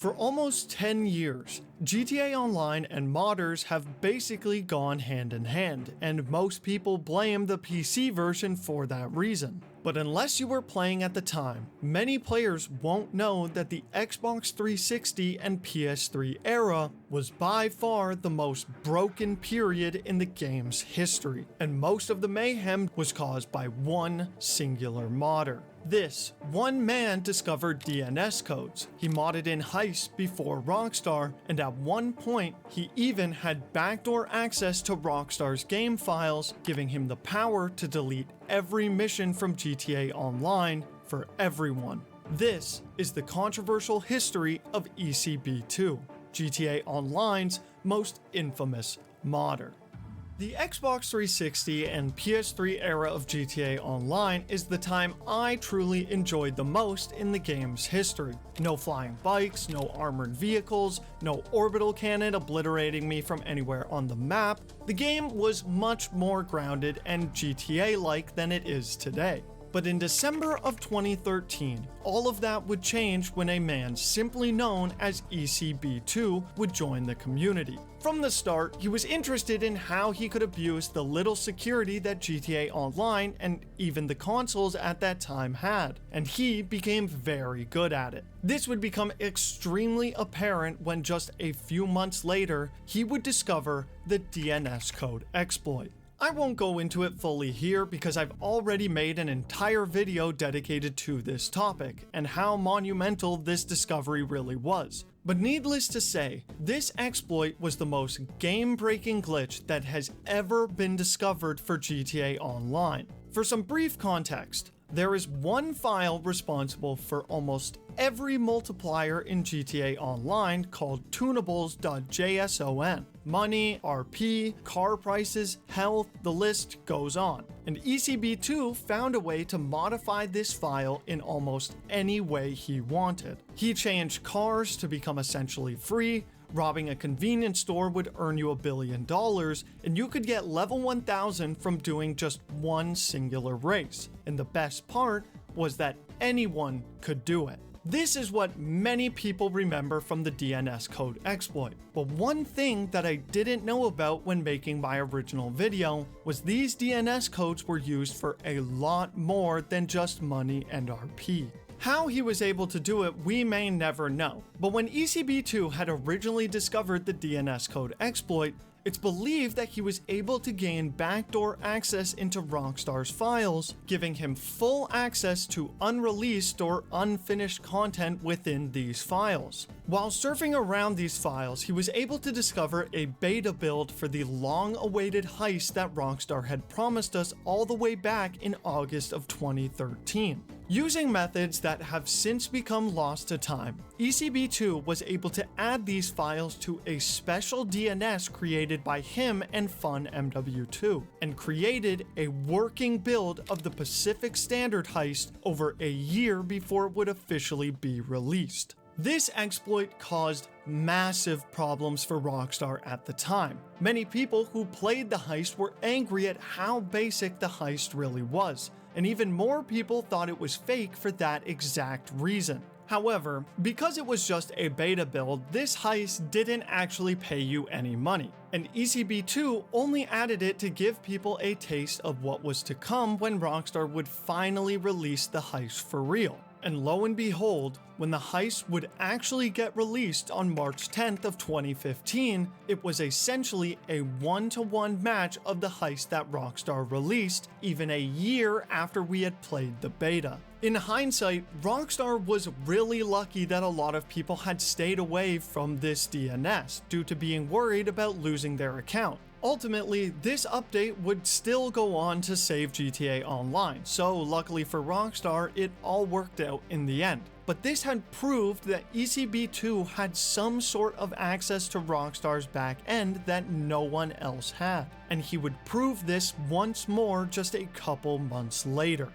For almost 10 years, GTA Online and modders have basically gone hand in hand, and most people blame the PC version for that reason. But unless you were playing at the time, many players won't know that the Xbox 360 and PS3 era was by far the most broken period in the game's history, and most of the mayhem was caused by one singular modder. This one man discovered DNS codes. He modded in Heists before Rockstar, and at one point, he even had backdoor access to Rockstar's game files, giving him the power to delete every mission from GTA Online for everyone. This is the controversial history of ECB2, GTA Online's most infamous modder. The Xbox 360 and PS3 era of GTA Online is the time I truly enjoyed the most in the game's history. No flying bikes, no armored vehicles, no orbital cannon obliterating me from anywhere on the map. The game was much more grounded and GTA-like than it is today. But in December of 2013, all of that would change when a man simply known as ECB2 would join the community. From the start, he was interested in how he could abuse the little security that GTA Online and even the consoles at that time had, and he became very good at it. This would become extremely apparent when just a few months later, he would discover the DNS code exploit. I won't go into it fully here because I've already made an entire video dedicated to this topic and how monumental this discovery really was. But needless to say, this exploit was the most game-breaking glitch that has ever been discovered for GTA Online. For some brief context, there is one file responsible for almost every multiplier in GTA Online called tunables.json. Money, RP, car prices, health, the list goes on. And ECB2 found a way to modify this file in almost any way he wanted. He changed cars to become essentially free. Robbing a convenience store would earn you $1 billion, and you could get level 1000 from doing just one singular race. And the best part was that anyone could do it. This is what many people remember from the DNS code exploit. But one thing that I didn't know about when making my original video was these DNS codes were used for a lot more than just money and RP. How he was able to do it, we may never know. But when ECB2 had originally discovered the DNS code exploit, it's believed that he was able to gain backdoor access into Rockstar's files, giving him full access to unreleased or unfinished content within these files. While surfing around these files, he was able to discover a beta build for the long-awaited heist that Rockstar had promised us all the way back in August of 2013. Using methods that have since become lost to time, ECB2 was able to add these files to a special DNS created by him and FunMW2, and created a working build of the Pacific Standard heist over a year before it would officially be released. This exploit caused massive problems for Rockstar at the time. Many people who played the heist were angry at how basic the heist really was, and even more people thought it was fake for that exact reason. However, because it was just a beta build, this heist didn't actually pay you any money, and ECB2 only added it to give people a taste of what was to come when Rockstar would finally release the heist for real. And lo and behold, when the heist would actually get released on March 10th of 2015, it was essentially a one-to-one match of the heist that Rockstar released even a year after we had played the beta. In hindsight, Rockstar was really lucky that a lot of people had stayed away from this DNS due to being worried about losing their account. Ultimately, this update would still go on to save GTA Online, so luckily for Rockstar, it all worked out in the end. But this had proved that ECB2 had some sort of access to Rockstar's back end that no one else had, and he would prove this once more just a couple months later.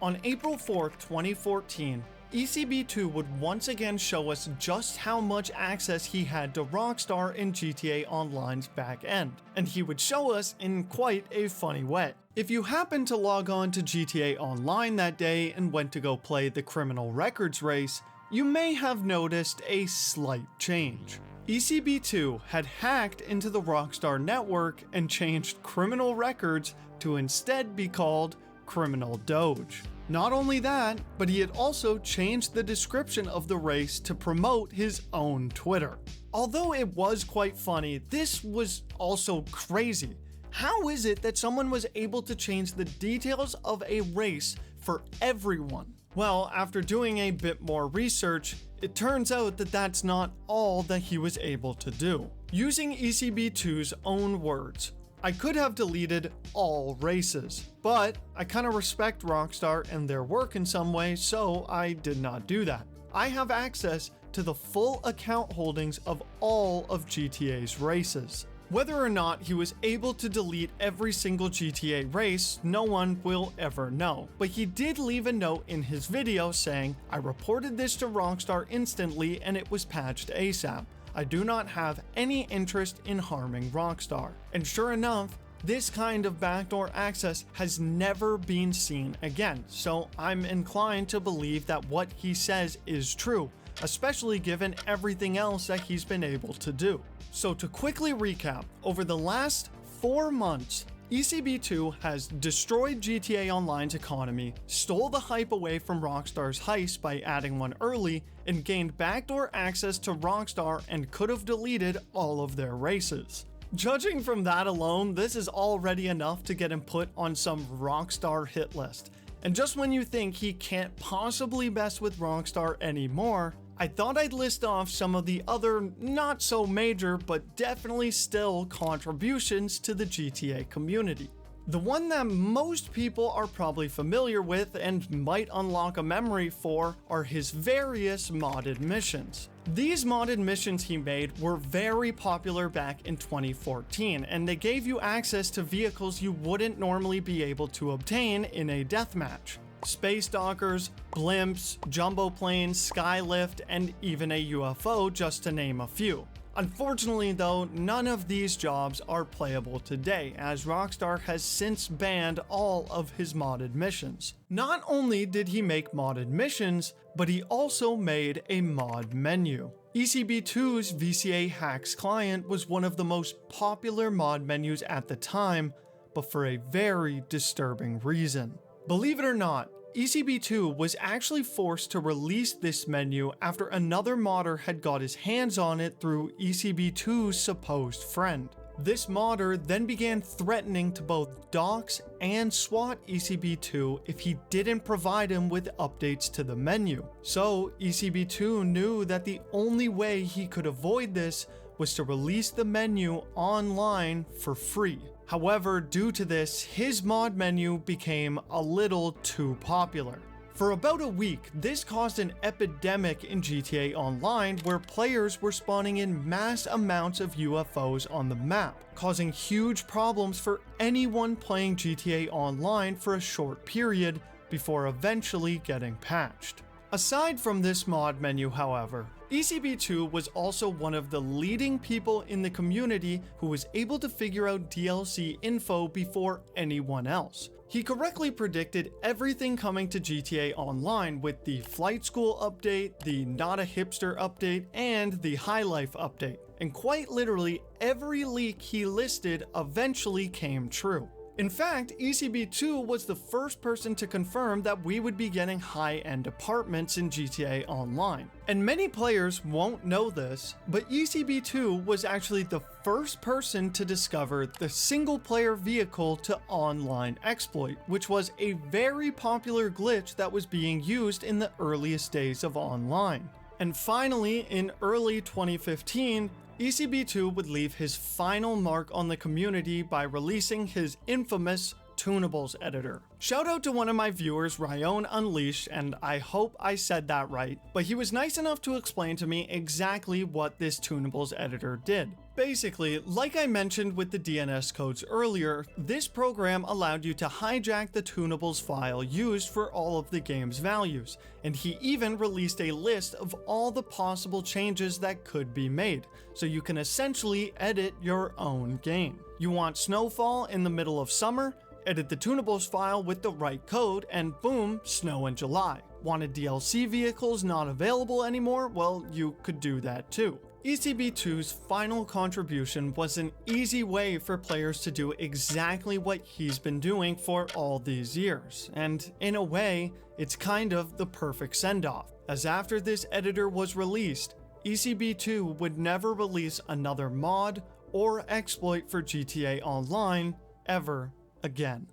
On April 4th, 2014, ECB2 would once again show us just how much access he had to Rockstar in GTA Online's back end, and he would show us in quite a funny way. If you happened to log on to GTA Online that day and went to go play the criminal records race, you may have noticed a slight change. ECB2 had hacked into the Rockstar network and changed criminal records to instead be called Criminal Doge. Not only that, but he had also changed the description of the race to promote his own Twitter. Although it was quite funny, this was also crazy. How is it that someone was able to change the details of a race for everyone? Well, after doing a bit more research, it turns out that that's not all that he was able to do. Using ECB2's own words, I could have deleted all races, but I kind of respect Rockstar and their work in some way, so I did not do that. I have access to the full account holdings of all of GTA's races. Whether or not he was able to delete every single GTA race, no one will ever know. But he did leave a note in his video saying, I reported this to Rockstar instantly and it was patched ASAP. I do not have any interest in harming Rockstar. And sure enough, this kind of backdoor access has never been seen again, so I'm inclined to believe that what he says is true, especially given everything else that he's been able to do. So to quickly recap, over the last 4 months, ECB2 has destroyed GTA Online's economy, stole the hype away from Rockstar's Heists by adding one early, and gained backdoor access to Rockstar and could have deleted all of their races. Judging from that alone, this is already enough to get him put on some Rockstar hit list. And just when you think he can't possibly mess with Rockstar anymore, I thought I'd list off some of the other not so major but definitely still contributions to the GTA community. The one that most people are probably familiar with and might unlock a memory for are his various modded missions. These modded missions he made were very popular back in 2014, and they gave you access to vehicles you wouldn't normally be able to obtain in a deathmatch. Space dockers, blimps, jumbo planes, skylift, and even a UFO, just to name a few. Unfortunately though, none of these jobs are playable today, as Rockstar has since banned all of his modded missions. Not only did he make modded missions, but he also made a mod menu. ECB2's VCA Hacks client was one of the most popular mod menus at the time, but for a very disturbing reason. Believe it or not, ECB2 was actually forced to release this menu after another modder had got his hands on it through ECB2's supposed friend. This modder then began threatening to both dox and SWAT ECB2 if he didn't provide him with updates to the menu. So ECB2 knew that the only way he could avoid this was to release the menu online for free. However, due to this, his mod menu became a little too popular. For about a week, this caused an epidemic in GTA Online where players were spawning in mass amounts of UFOs on the map, causing huge problems for anyone playing GTA Online for a short period before eventually getting patched. Aside from this mod menu, however, ECB2 was also one of the leading people in the community who was able to figure out DLC info before anyone else. He correctly predicted everything coming to GTA Online with the Flight School update, the Not a Hipster update, and the High Life update. And quite literally, every leak he listed eventually came true. In fact, ECB2 was the first person to confirm that we would be getting high-end apartments in GTA Online. And many players won't know this, but ECB2 was actually the first person to discover the single-player vehicle to online exploit, which was a very popular glitch that was being used in the earliest days of online. And finally, in early 2015, ECB2 would leave his final mark on the community by releasing his infamous Tunables editor. Shout out to one of my viewers, Ryan Unleashed, and I hope I said that right, but he was nice enough to explain to me exactly what this Tunables editor did. Basically, like I mentioned with the DNS codes earlier, this program allowed you to hijack the Tunables file used for all of the game's values, and he even released a list of all the possible changes that could be made, so you can essentially edit your own game. You want snowfall in the middle of summer? Edit the Tunables file with the right code and boom, snow in July. Wanted DLC vehicles not available anymore? Well, you could do that too. ECB2's final contribution was an easy way for players to do exactly what he's been doing for all these years, and in a way, it's kind of the perfect send-off, as after this editor was released, ECB2 would never release another mod or exploit for GTA Online ever again.